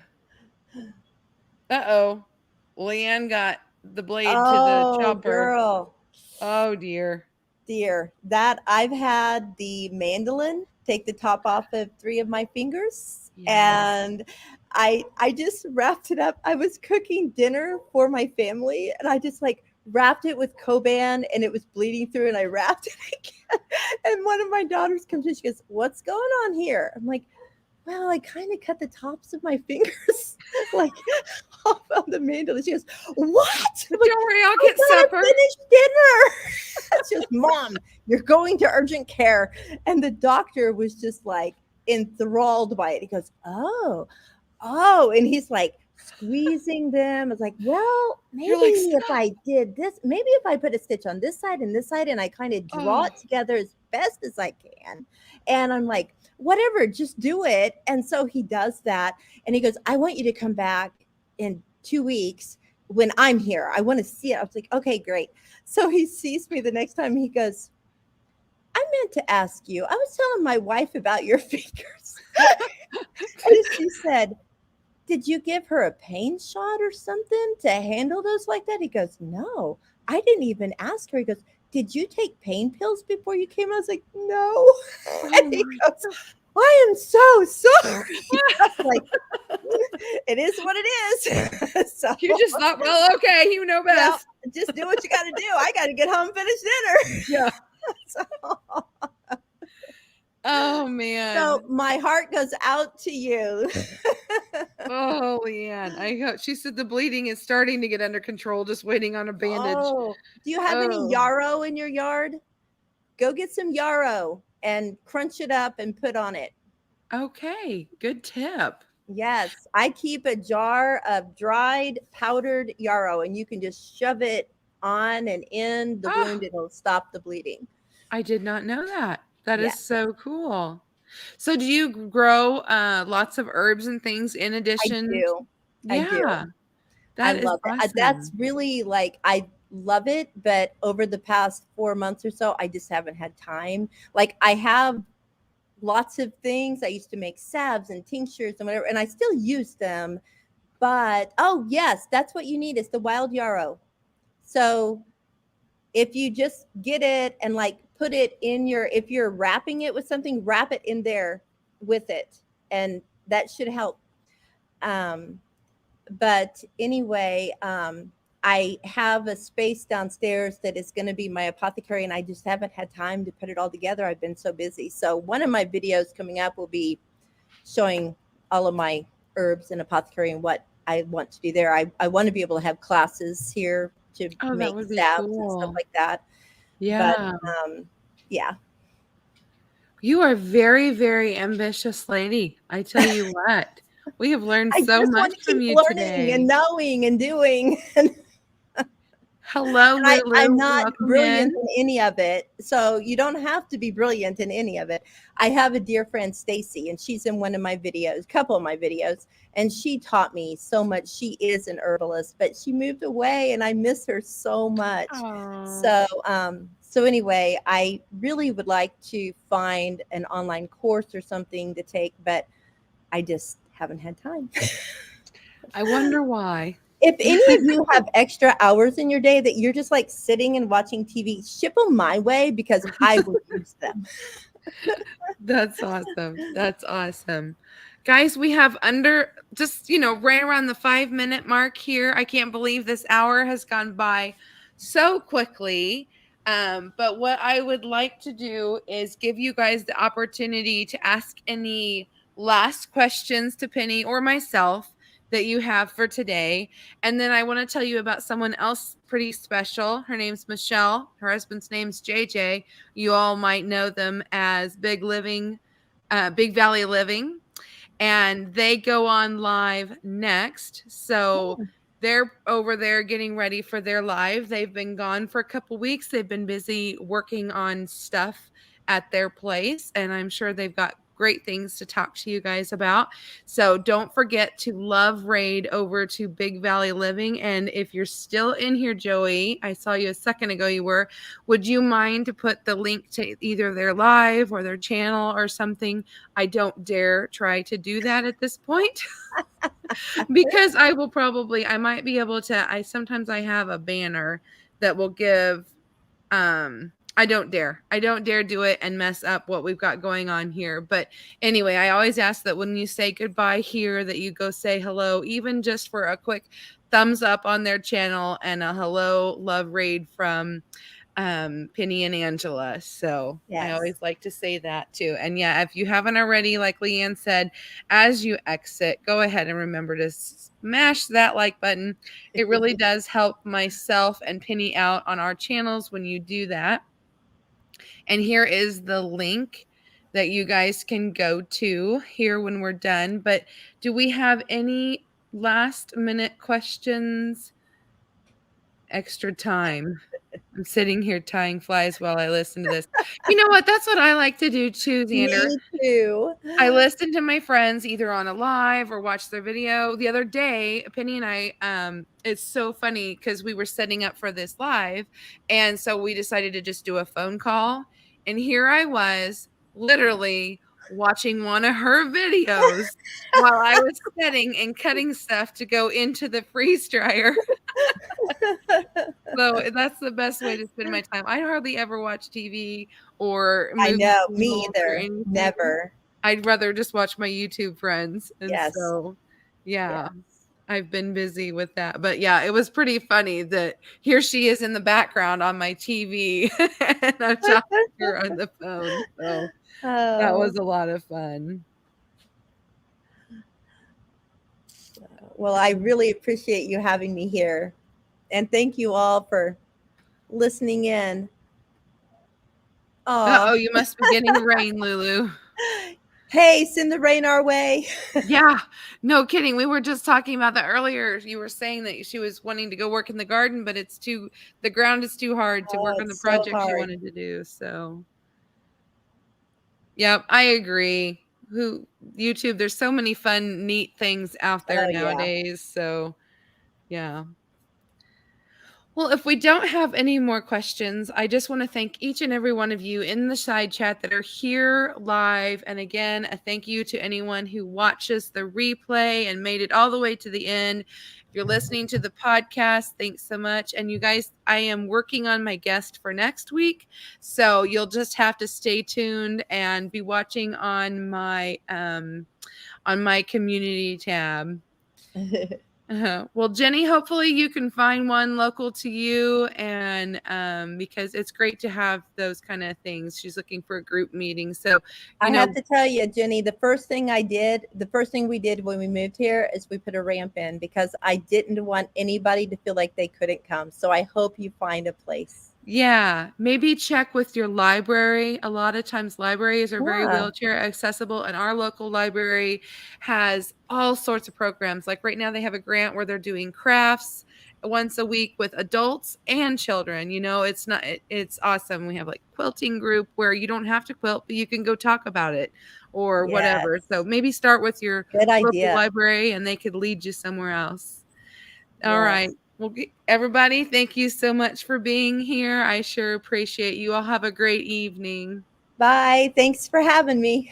Uh-oh. Leanne got the blade to the Oh, chopper. girl, Oh, dear. dear. That I've had the mandolin take the top off of 3 of my fingers, Yes. and I just wrapped it up. I was cooking dinner for my family, and I just, like, wrapped it with Coban, and it was bleeding through, and I wrapped it again, and one of my daughters comes in, she goes, "What's going on here?" I'm like, "Well, I kinda cut the tops of my fingers, like, off of the mandolin." She goes, "What?" I'm But like, don't worry, I'll "I get gotta supper. finish dinner." She goes, "Mom, you're going to urgent care." And the doctor was just, like, enthralled by it. He goes, "Oh, oh," and he's, like, squeezing them. It's like, "Well, maybe You're like, if "Stop." I did this maybe if I put a stitch on this side, and I kinda draw Oh, it together as best as I can." And I'm like, "Whatever, just do it." And so he does that, and he goes, "I want you to come back in 2 weeks when I'm here. I wanna see it." I was like, "Okay, great." So he sees me the next time, he goes, "I meant to ask you, I was telling my wife about your fingers." And she said, "Did you give her a pain shot or something to handle those like that?" He goes, "No, I didn't even ask her." He goes, "Did you take pain pills before you came?" I was like, "No." And oh he my goes, god. "I am so sorry." I'm like, "It is what it is." So, You just thought, "Well, okay, you know well, best." just do what you gotta do. I gotta get home and finish dinner. Yeah. So Oh, so man. my heart goes out to you. Oh, Leanne, I hope she said the bleeding is starting to get under control, just waiting on a bandage. Oh, do you have any Oh, yarrow in your yard? Go get some yarrow and crunch it up and put on it. okay. Good tip. Yes, I keep a jar of dried powdered yarrow, and you can just shove it on and in the Oh, wound. It'll stop the bleeding. I did not know that. That is Yes, so cool. So do you grow lots of herbs and things in I addition? do. I do. Yeah, I that is love it. That's awesome. really like I love it, but over the past 4 months or so, I just haven't had time. Like I have lots of things. I used to make salves and tinctures and whatever, and I still use them. But oh yes, that's what you need is the wild yarrow. So if you just get it and like put it in your, if you're wrapping it with something, wrap it in there with it, and that should help. Um, but anyway, I have a space downstairs that is going to be my apothecary, and I just haven't had time to put it all together. I've been so busy. So one of my videos coming up will be showing all of my herbs and apothecary and what I want to do there. I want to be able to have classes here to Oh, that make would be salves and stuff cool. like that. But Yeah. yeah, You are very, very ambitious lady. I tell you what. We have learned I so just much want to from keep you learning and today. knowing and doing. And Hello, I'm Lulu. not Welcome brilliant in. in any of it. So you don't have to be brilliant in any of it. I have a dear friend, Stacy, and she's in one of my videos, a couple of my videos, and she taught me so much. She is an herbalist, but she moved away and I miss her so much. Oh, So anyway, I really would like to find an online course or something to take, but I just haven't had time. I wonder why. If any of you have extra hours in your day that you're just like sitting and watching TV, ship them my way because I will use them. That's awesome. That's awesome. Guys, we have under just, right around the 5-minute mark here. I can't believe this hour has gone by so quickly. But what I would like to do is give you guys the opportunity to ask any last questions to Penny or myself that you have for today. And then I want to tell you about someone else pretty special. Her name's Michelle. Her husband's name's JJ. You all might know them as Big Valley Living, and they go on live next. So they're over there getting ready for their live. They've been gone for a couple weeks. They've been busy working on stuff at their place, and I'm sure they've got great things to talk to you guys about. So don't forget to love raid over to Big Valley Living. And if you're still in here, Joey, I saw you a second ago, you were, would you mind to put the link to either their live or their channel or something? I don't dare try to do that at this point because I might be able to. I have a banner that will give, I don't dare do it and mess up what we've got going on here. But anyway, I always ask that when you say goodbye here, that you go say hello, even just for a quick thumbs up on their channel and a hello love raid from Penny and Angela. So I Yes. always like to say that too. And yeah, if you haven't already, like Leanne said, as you exit, go ahead and remember to smash that like button. It really does help myself and Penny out on our channels when you do that. And here is the link that you guys can go to here when we're done. But do we have any last minute questions? Extra time. I'm sitting here tying flies while I listen to this. You know what? That's what I like to do too, Xander. Me too. I listen to my friends either on a live or watch their video. The other day, Penny and I, it's so funny because we were setting up for this live. And so we decided to just do a phone call. And here I was literally watching one of her videos while I was setting and cutting stuff to go into the freeze dryer. So that's the best way to spend my time. I hardly ever watch TV or I movie know, me channels or either. anything. Never. I'd rather just watch my YouTube friends. And Yes. so, yeah, Yes. I've been busy with that. But yeah, it was pretty funny that here she is in the background on my TV and I'm talking to her on the phone. So that Oh, was a lot of fun. Well, I really appreciate you having me here. And thank you all for listening in. Uh-oh, Aw. you must be getting rain, Lulu. Hey, send the rain our way. Yeah, no kidding. We were just talking about that earlier. You were saying that she was wanting to go work in the garden, but the ground is too hard to Oh, work on the it's so project she hard. wanted to do. So, yep, I agree. YouTube, there's so many fun, neat things out there Oh, yeah. nowadays. So, yeah. Well, if we don't have any more questions, I just want to thank each and every one of you in the side chat that are here live. And again, a thank you to anyone who watches the replay and made it all the way to the end. If you're listening to the podcast, thanks so much. And you guys, I am working on my guest for next week. So you'll just have to stay tuned and be watching on my community tab. Well, Jenny, hopefully you can find one local to you, and because it's great to have those kind of things. She's looking for a group meeting, so I have to tell you, Jenny, the first thing we did when we moved here is we put a ramp in because I didn't want anybody to feel like they couldn't come. So I hope you find a place. yeah, maybe check with your library. A lot of times libraries are very Yeah. wheelchair accessible, and our local library has all sorts of programs. Like right now, they have a grant where they're doing crafts once a week with adults and children. It's not it's awesome. We have like quilting group where you don't have to quilt, but you can go talk about it or whatever. So Yes. maybe start with your Good local idea. library and they could lead you somewhere else. All right. Yes. Well, everybody, thank you so much for being here. I sure appreciate you. All have a great evening. Bye. Thanks for having me.